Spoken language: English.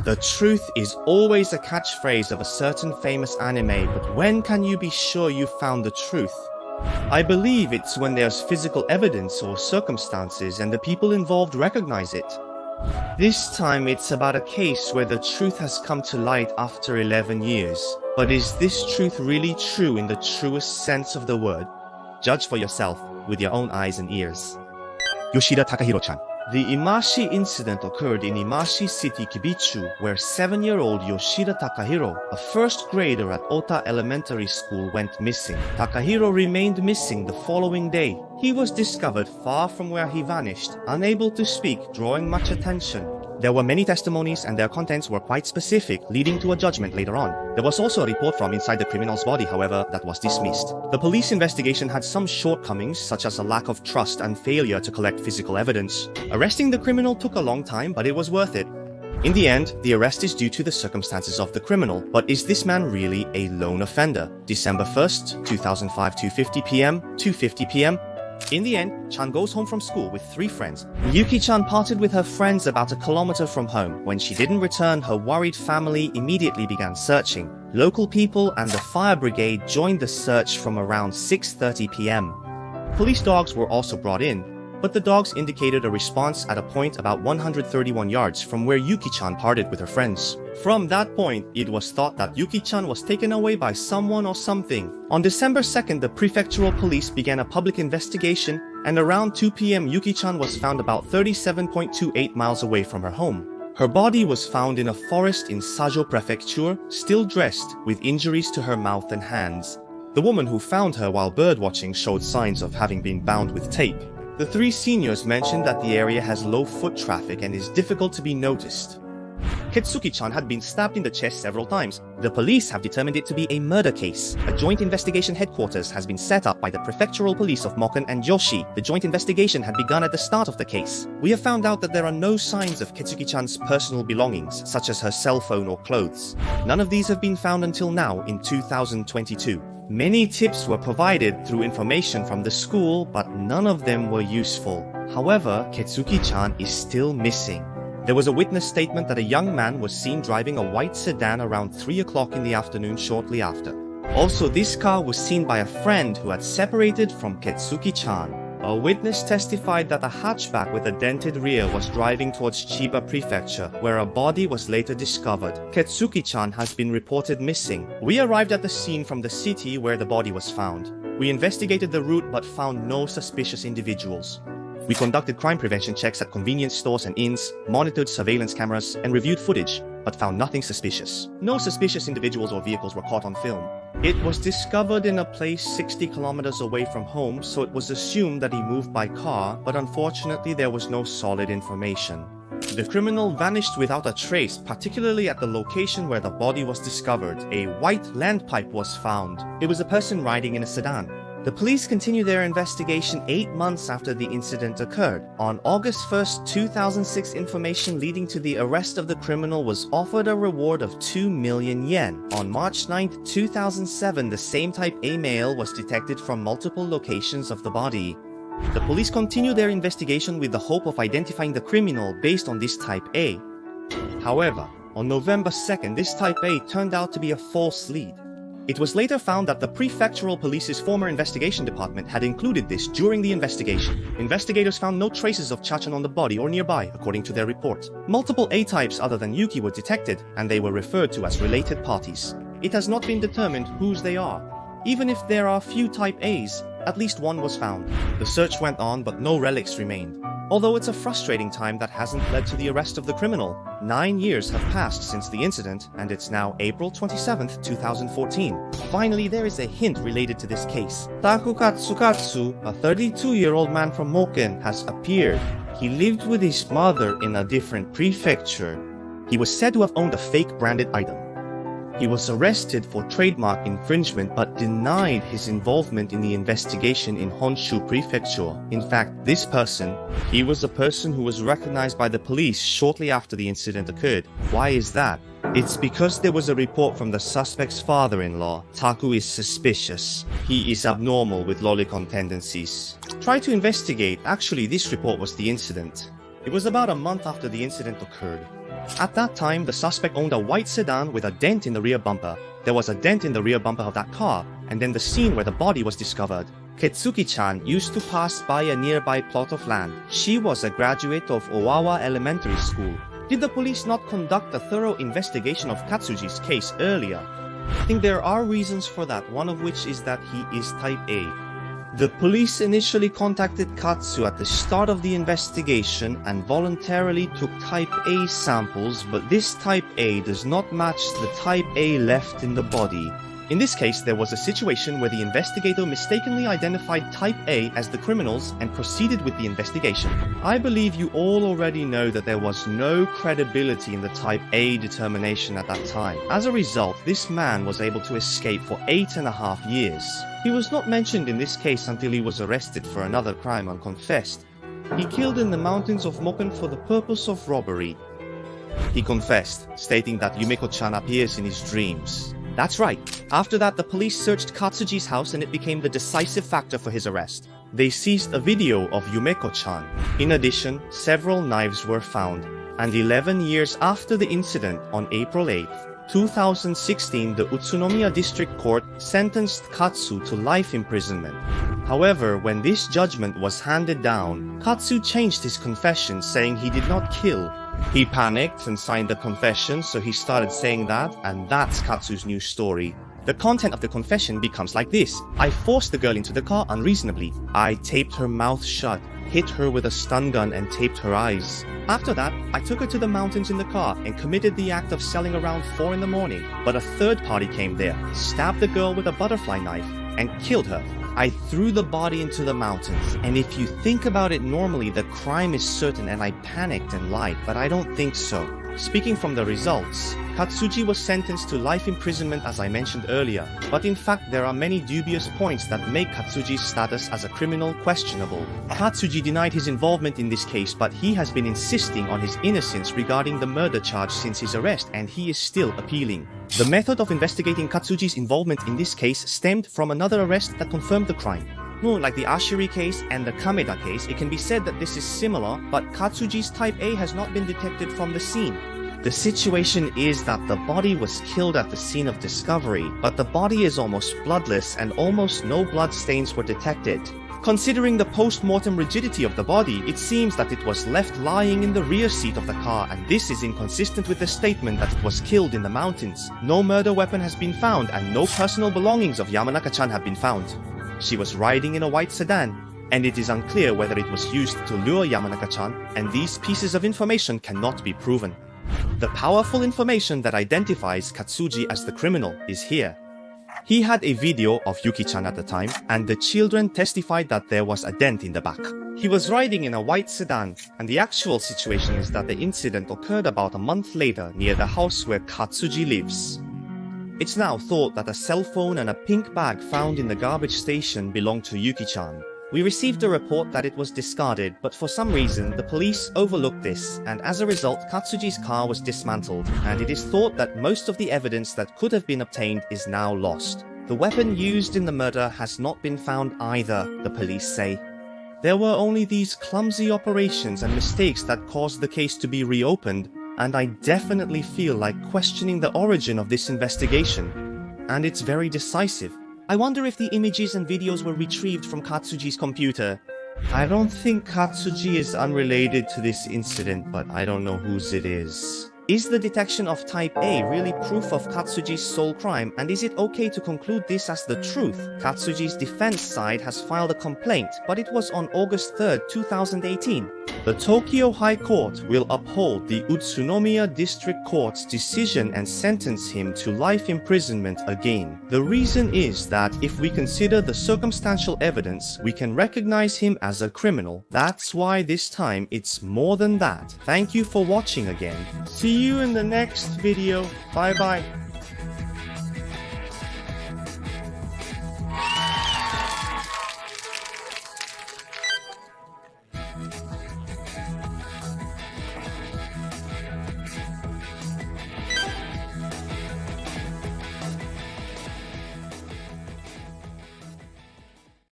The truth is always a catchphrase of a certain famous anime, but when can you be sure you found the truth? I believe it's when there's physical evidence or circumstances and the people involved recognize it. This time it's about a case where the truth has come to light after 11 years. But is this truth really true in the truest sense of the word? Judge for yourself with your own eyes and ears. Yoshida Takahiro-chan. The Imaichi incident occurred in Imaichi City, Kibichu, where 7-year-old Yoshida Takahiro, a first grader at Ota Elementary School, went missing. Takahiro remained missing the following day. He was discovered far from where he vanished, unable to speak, drawing much attention. There were many testimonies and their contents were quite specific, leading to a judgment later on. There was also a report from inside the criminal's body, however, that was dismissed. The police investigation had some shortcomings, such as a lack of trust and failure to collect physical evidence. Arresting the criminal took a long time, but it was worth it. In the end, the arrest is due to the circumstances of the criminal, but is this man really a lone offender? December 1st, 2005, 2:50 p.m., 2:50 p.m. In the end, Chan goes home from school with 3 friends. Yuki-chan parted with her friends about 1 kilometer from home. When she didn't return, her worried family immediately began searching. Local people and the fire brigade joined the search from around 6:30 p.m. Police dogs were also brought in, but the dogs indicated a response at a point about 131 yards from where Yuki-chan parted with her friends. From that point, it was thought that Yuki-chan was taken away by someone or something. On December 2nd, the prefectural police began a public investigation, and around 2 p.m. Yuki-chan was found about 37.28 miles away from her home. Her body was found in a forest in Sajo Prefecture, still dressed, with injuries to her mouth and hands. The woman who found her while birdwatching showed signs of having been bound with tape. The 3 seniors mentioned that the area has low foot traffic and is difficult to be noticed. Katsuki-chan had been stabbed in the chest several times. The police have determined it to be a murder case. A joint investigation headquarters has been set up by the prefectural police of Moken and Joshi. The joint investigation had begun at the start of the case. We have found out that there are no signs of Katsuki-chan's personal belongings, such as her cell phone or clothes. None of these have been found until now in 2022. Many tips were provided through information from the school, but none of them were useful. However, Katsuki-chan is still missing. There was a witness statement that a young man was seen driving a white sedan around 3 o'clock in the afternoon shortly after. Also, this car was seen by a friend who had separated from Katsuki-chan. A witness testified that a hatchback with a dented rear was driving towards Chiba Prefecture, where a body was later discovered. Katsuki-chan has been reported missing. We arrived at the scene from the city where the body was found. We investigated the route but found no suspicious individuals. We conducted crime prevention checks at convenience stores and inns, monitored surveillance cameras, and reviewed footage, but found nothing suspicious. No suspicious individuals or vehicles were caught on film. It was discovered in a place 60 kilometers away from home, so it was assumed that he moved by car, but unfortunately there was no solid information. The criminal vanished without a trace, particularly at the location where the body was discovered. A white land pipe was found. It was a person riding in a sedan. The police continued their investigation 8 months after the incident occurred. On August 1st, 2006, information leading to the arrest of the criminal was offered a reward of 2 million yen. On March 9th, 2007, the same type A male was detected from multiple locations of the body. The police continued their investigation with the hope of identifying the criminal based on this type A. However, on November 2nd, this type A turned out to be a false lead. It was later found that the prefectural police's former investigation department had included this during the investigation. Investigators found no traces of Chachan on the body or nearby, according to their report. Multiple A-types other than Yuki were detected, and they were referred to as related parties. It has not been determined whose they are. Even if there are few type A's, at least one was found. The search went on, but no relics remained. Although it's a frustrating time that hasn't led to the arrest of the criminal. 9 years have passed since the incident, and it's now April 27th, 2014. Finally, there is a hint related to this case. Taku Katsukatsu, a 32-year-old man from Moken, has appeared. He lived with his mother in a different prefecture. He was said to have owned a fake branded item. He was arrested for trademark infringement but denied his involvement in the investigation in Honshu Prefecture. In fact, this person, he was a person who was recognized by the police shortly after the incident occurred. Why is that? It's because there was a report from the suspect's father-in-law. Taku is suspicious. He is abnormal with lolicon tendencies. Try to investigate. Actually, this report was the incident. It was about a month after the incident occurred. At that time, the suspect owned a white sedan with a dent in the rear bumper. There was a dent in the rear bumper of that car, and then the scene where the body was discovered. Ketsuki-chan used to pass by a nearby plot of land. She was a graduate of Owawa Elementary School. Did the police not conduct a thorough investigation of Katsuji's case earlier? I think there are reasons for that, one of which is that he is type A. The police initially contacted Katsu at the start of the investigation and voluntarily took type A samples, but this type A does not match the type A left in the body. In this case, there was a situation where the investigator mistakenly identified type A as the criminals and proceeded with the investigation. I believe you all already know that there was no credibility in the type A determination at that time. As a result, this man was able to escape for 8.5 years. He was not mentioned in this case until he was arrested for another crime unconfessed. He killed in the mountains of Mokken for the purpose of robbery. He confessed, stating that Yumeko-chan appears in his dreams. That's right. After that, the police searched Katsuji's house and it became the decisive factor for his arrest. They seized a video of Yumeko-chan. In addition, several knives were found. And 11 years after the incident, on April 8, 2016, the Utsunomiya District Court sentenced Katsu to life imprisonment. However, when this judgment was handed down, Katsu changed his confession, saying he did not kill. He panicked and signed the confession, so he started saying that, and that's Katsu's new story. The content of the confession becomes like this. I forced the girl into the car unreasonably. I taped her mouth shut, hit her with a stun gun and taped her eyes. After that, I took her to the mountains in the car and committed the act of selling around 4 in the morning. But a third party came there, stabbed the girl with a butterfly knife, and killed her. I threw the body into the mountains, and if you think about it normally, the crime is certain and I panicked and lied, but I don't think so. Speaking from the results, Katsuji was sentenced to life imprisonment as I mentioned earlier, but in fact there are many dubious points that make Katsuji's status as a criminal questionable. Katsuji denied his involvement in this case, but he has been insisting on his innocence regarding the murder charge since his arrest, and he is still appealing. The method of investigating Katsuji's involvement in this case stemmed from another arrest that confirmed the crime. Like the Ashiri case and the Kameda case, it can be said that this is similar, but Katsuji's type A has not been detected from the scene. The situation is that the body was killed at the scene of discovery, but the body is almost bloodless and almost no blood stains were detected. Considering the post-mortem rigidity of the body, it seems that it was left lying in the rear seat of the car, and this is inconsistent with the statement that it was killed in the mountains. No murder weapon has been found, and no personal belongings of Yamanaka-chan have been found. She was riding in a white sedan, and it is unclear whether it was used to lure Yamanaka-chan, and these pieces of information cannot be proven. The powerful information that identifies Katsuji as the criminal is here. He had a video of Yuki-chan at the time, and the children testified that there was a dent in the back. He was riding in a white sedan, and the actual situation is that the incident occurred about a month later near the house where Katsuji lives. It's now thought that a cell phone and a pink bag found in the garbage station belonged to Yuki-chan. We received a report that it was discarded, but for some reason the police overlooked this, and as a result Katsuji's car was dismantled, and it is thought that most of the evidence that could have been obtained is now lost. The weapon used in the murder has not been found either, the police say. There were only these clumsy operations and mistakes that caused the case to be reopened, and I definitely feel like questioning the origin of this investigation. And it's very decisive. I wonder if the images and videos were retrieved from Katsuji's computer. I don't think Katsuji is unrelated to this incident, but I don't know whose it is. Is the detection of type A really proof of Katsuji's sole crime, and is it okay to conclude this as the truth? Katsuji's defense side has filed a complaint, but it was on August 3rd, 2018. The Tokyo High Court will uphold the Utsunomiya District Court's decision and sentence him to life imprisonment again. The reason is that if we consider the circumstantial evidence, we can recognize him as a criminal. That's why this time it's more than that. Thank you for watching again. See you in the next video. Bye bye.